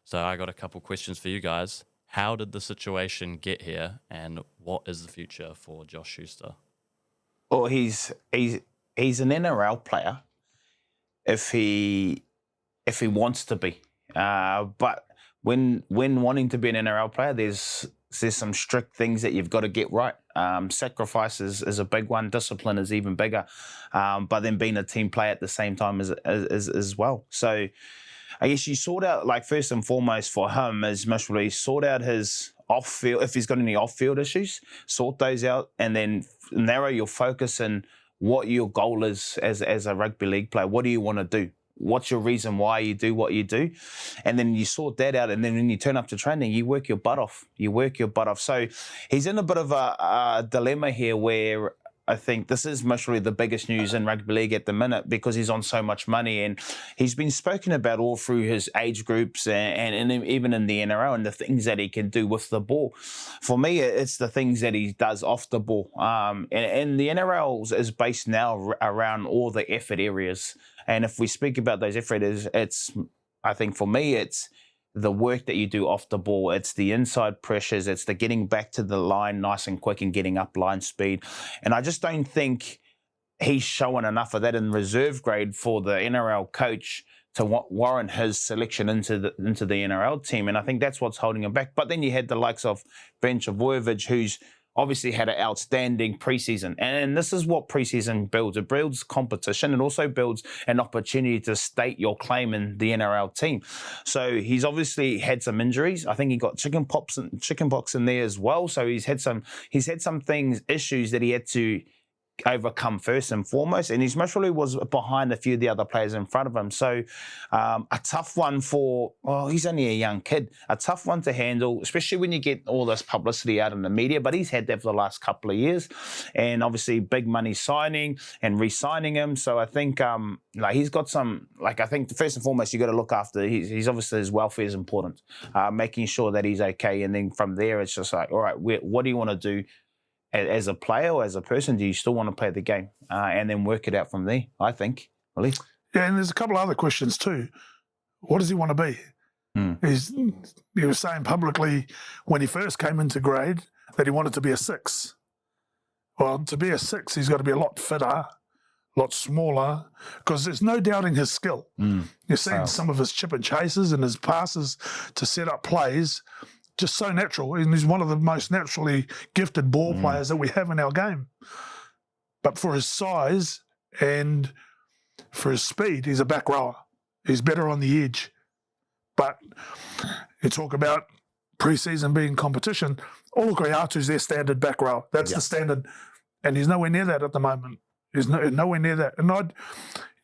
So I got a couple questions for you guys. How did the situation get here, and what is the future for Josh Schuster? Well, he's an NRL player if he wants to be, but when wanting to be an NRL player, there's some strict things that you've got to get right. Sacrifice is a big one. Discipline is even bigger. But then being a team player at the same time as well. So I guess you sort out, like, first and foremost for him is most probably sort out his off-field, if he's got any off-field issues, sort those out, and then narrow your focus in what your goal is as a rugby league player. What do you want to do? What's your reason why you do what you do? And then you sort that out, and then when you turn up to training, you work your butt off. So he's in a bit of a dilemma here where I think this is most really the biggest news in rugby league at the minute, because he's on so much money, and he's been spoken about all through his age groups and even in the NRL, and the things that he can do with the ball. For me, it's the things that he does off the ball. And the NRL is based now around all the effort areas. And if we speak about those effort areas, I think for me, it's the work that you do off the ball. It's the inside pressures. It's the getting back to the line nice and quick and getting up line speed. And I just don't think he's showing enough of that in reserve grade for the NRL coach to warrant his selection into the NRL team. And I think that's what's holding him back. But then you had the likes of Ben Trbojevic, who's obviously had an outstanding preseason. And this is what preseason builds. It builds competition. It also builds an opportunity to state your claim in the NRL team. So he's obviously had some injuries. I think he got chickenpox in there as well. So he's had some issues that he had to overcome first and foremost, and he's most probably was behind a few of the other players in front of him. So a tough one he's only a young kid, a tough one to handle, especially when you get all this publicity out in the media, but he's had that for the last couple of years, and obviously big money signing and re-signing him. So I think he's got some, I think first and foremost, you got to look after, he's obviously, his welfare is important, making sure that he's okay, and then from there it's just like, all right, what do you want to do as a player or as a person? Do you still want to play the game? And then work it out from there, I think. Really? Yeah, and there's a couple of other questions too. What does he want to be? He was saying publicly when he first came into grade that he wanted to be a 6. Well, to be a 6, he's got to be a lot fitter, a lot smaller, because there's no doubting his skill. You're seeing some of his chip and chases and his passes to set up plays, just so natural, and he's one of the most naturally gifted ball players that we have in our game. But for his size and for his speed, he's a back rower. He's better on the edge. But you talk about pre-season being competition, Olukai'atu's their standard back rower. That's the standard, and he's nowhere near that at the moment. He's nowhere near that. And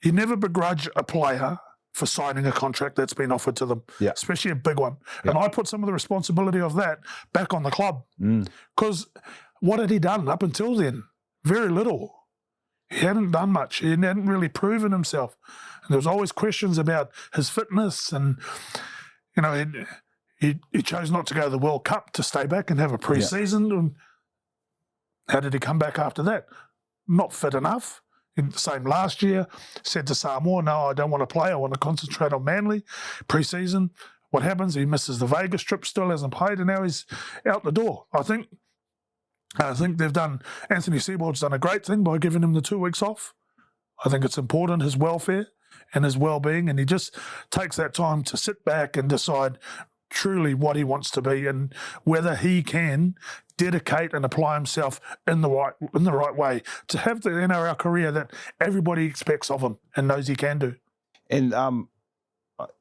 you never begrudge a player for signing a contract that's been offered to them, especially a big one. And I put some of the responsibility of that back on the club, because what had he done up until then? Very little. He hadn't done much. He hadn't really proven himself. And there was always questions about his fitness, and he chose not to go to the World Cup to stay back and have a pre-season. And how did he come back after that? Not fit enough. Same last year, said to Samoa, no, I don't want to play. I want to concentrate on Manly. Pre-season, what happens? He misses the Vegas trip, still hasn't played, and now he's out the door. I think they've done, Anthony Seibold's done a great thing by giving him the 2 weeks off. I think it's important, his welfare and his well-being, and he just takes that time to sit back and decide truly what he wants to be and whether he can dedicate and apply himself in the right way to have the NRL career that everybody expects of him and knows he can do. And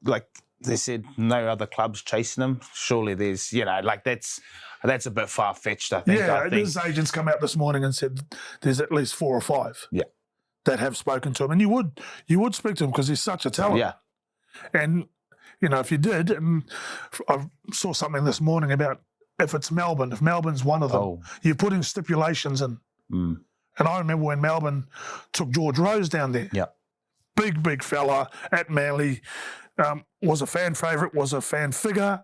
like they said, no other clubs chasing him. Surely there's, that's a bit far-fetched, I think. Yeah, his agents come out this morning and said there's at least 4 or 5 that have spoken to him. And you would speak to him because he's such a talent. Yeah. And if you did, and I saw something this morning about if Melbourne's one of them, you're putting stipulations in. And I remember when Melbourne took George Rose down there. Yeah. Big fella at Manly, was a fan favourite, was a fan figure,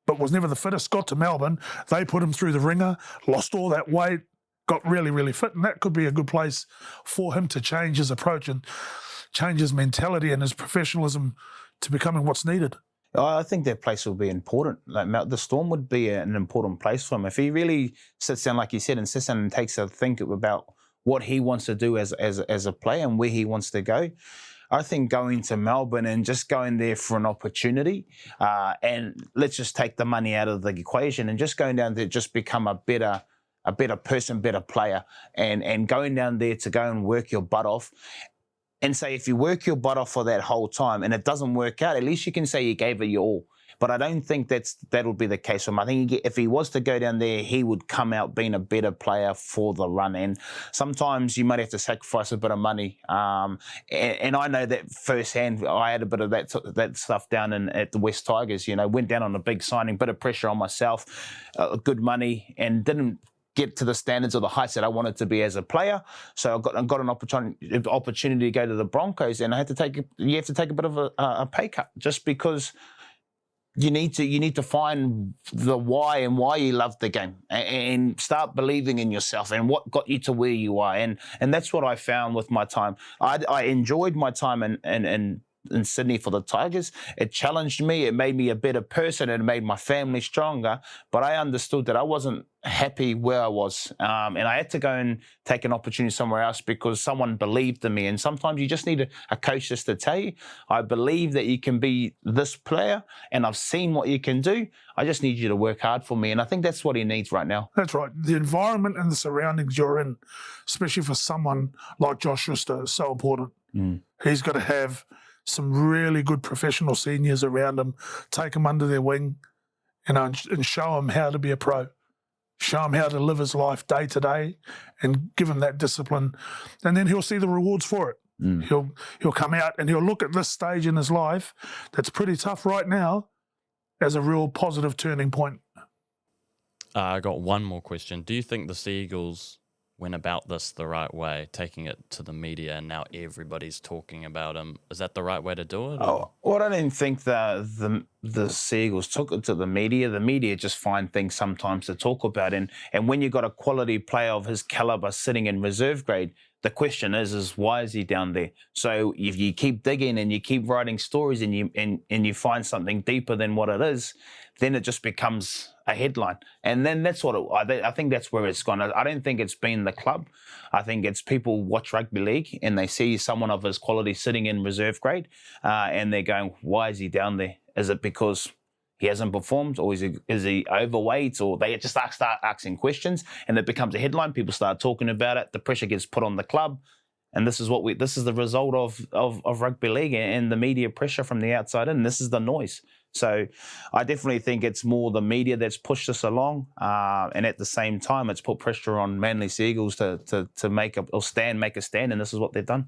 but was never the fittest. Got to Melbourne, they put him through the ringer, lost all that weight, got really, really fit, and that could be a good place for him to change his approach and change his mentality and his professionalism to becoming what's needed. I think that place will be important. Like the Storm would be an important place for him if he really sits down, like you said, and sits down and takes a think about what he wants to do as a player and where he wants to go. I think going to Melbourne and just going there for an opportunity, and let's just take the money out of the equation and just going down to just become a better person, better player, and going down there to go and work your butt off. And say if you work your butt off for that whole time and it doesn't work out, at least you can say you gave it your all. But I don't think that'll be the case for him. I think if he was to go down there, he would come out being a better player for the run. And sometimes you might have to sacrifice a bit of money. And I know that firsthand. I had a bit of that stuff down at the West Tigers. Went down on a big signing, bit of pressure on myself, good money, and didn't get to the standards or the heights that I wanted to be as a player. So I got an opportunity to go to the Broncos, and you have to take a bit of a pay cut just because you need to find the why and why you love the game and start believing in yourself and what got you to where you are. And that's what I found with my time. I enjoyed my time in Sydney for the Tigers. It challenged me. It made me a better person. It made my family stronger. But I understood that I wasn't happy where I was. And I had to go and take an opportunity somewhere else because someone believed in me. And sometimes you just need a coach just to tell you, I believe that you can be this player and I've seen what you can do. I just need you to work hard for me. And I think that's what he needs right now. That's right. The environment and the surroundings you're in, especially for someone like Josh Schuster, is so important. He's got to have some really good professional seniors around him, take him under their wing, and show him how to be a pro, show him how to live his life day to day, and give him that discipline, and then he'll see the rewards for it. He'll come out and he'll look at this stage in his life that's pretty tough right now as a real positive turning point. I got one more question. Do you think the Seagulls went about this the right way, taking it to the media, and now everybody's talking about him? Is that the right way to do it? Well, I don't think the Seagulls took it to the media. The media just find things sometimes to talk about. And when you've got a quality player of his caliber sitting in reserve grade, the question is why is he down there? So if you keep digging and you keep writing stories and you find something deeper than what it is, then it just becomes a headline. And then that's what I think that's where it's gone. I don't think it's been the club. I think it's people watch rugby league and they see someone of his quality sitting in reserve grade and they're going, why is he down there? Is it because he hasn't performed, or is he overweight, or they just start asking questions and it becomes a headline. People start talking about it. The pressure gets put on the club. And this is the result of rugby league and the media pressure from the outside in. This is the noise. So I definitely think it's more the media that's pushed us along. And at the same time, it's put pressure on Manly Seagulls to make a stand, and this is what they've done.